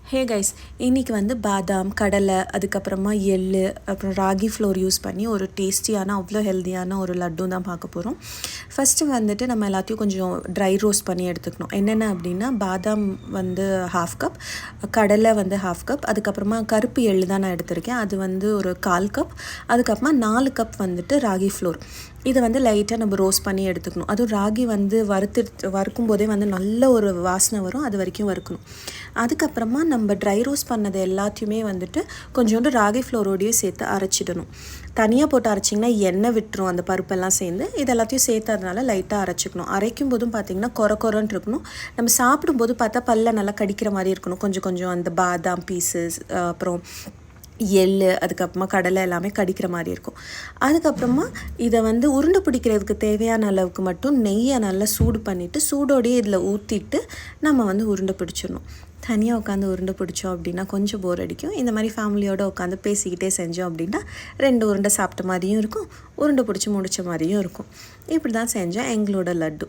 Hey guys, இன்றைக்கி வந்து பாதாம், கடலை, அதுக்கப்புறமா எள்ளு, அப்புறம் ராகி ஃப்ளோர் யூஸ் பண்ணி ஒரு டேஸ்டியான அவ்வளோ ஹெல்த்தியான ஒரு லட்டு தான் பார்க்க போகிறோம். ஃபஸ்ட்டு வந்துட்டு நம்ம எல்லாத்தையும் கொஞ்சம் ட்ரை ரோஸ்ட் பண்ணி எடுத்துக்கணும். என்னென்ன அப்படின்னா, பாதாம் வந்து 1/2 கப், கடலை வந்து 1/2 கப், அதுக்கப்புறமா கருப்பு எள்ளு தான் நான் எடுத்திருக்கேன், அது வந்து ஒரு 1/4 கப், அதுக்கப்புறமா 4 கப் வந்துட்டு ராகி ஃப்ளோர். இதை வந்து லைட்டாக நம்ம ரோஸ்ட் பண்ணி எடுத்துக்கணும். அதுவும் ராகி வந்து வறுக்கும் போதே வந்து நல்ல ஒரு வாசனை வரும், அது வரைக்கும் வறுக்கணும். அதுக்கப்புறமா நம்ம ட்ரை ரோஸ்ட் பண்ணது எல்லாத்தையுமே வந்துட்டு கொஞ்சோண்டு ராகி ஃப்ளோரோடையே சேர்த்து அரைச்சிடணும். தனியாக போட்டு அரைச்சிங்கன்னா எண்ணெய் விட்டுரும் அந்த பருப்பெல்லாம் சேர்ந்து. இது எல்லாத்தையும் சேர்த்ததுனால லைட்டாக அரைச்சிக்கணும். அரைக்கும் போதும் பார்த்திங்கன்னா கொரன்னு இருக்கணும். நம்ம சாப்பிடும்போது பார்த்தா பல்ல நல்லா கடிக்கிற மாதிரி இருக்கணும். கொஞ்சம் அந்த பாதாம் பீசஸ், அப்புறம் எள்ளு, அதுக்கப்புறமா கடலை எல்லாமே கடிக்கிற மாதிரி இருக்கும். அதுக்கப்புறமா இதை வந்து உருண்டை பிடிக்கிறதுக்கு தேவையான அளவுக்கு மட்டும் நெய்யை நல்லா சூடு பண்ணிவிட்டு சூடோடையே இதில் ஊற்றிட்டு நம்ம வந்து உருண்டை பிடிச்சிடணும். தனியாக உட்காந்து உருண்டை பிடிச்சோம் அப்படின்னா கொஞ்சம் போர் அடிக்கும். இந்த மாதிரி ஃபேமிலியோடு உட்காந்து பேசிக்கிட்டே செஞ்சோம் அப்படின்னா 2 உருண்டை சாப்பிட்ட மாதிரியும் இருக்கும், உருண்டை பிடிச்சி முடித்த மாதிரியும் இருக்கும். இப்படி தான் செஞ்சோம் எங்களோட லட்டு.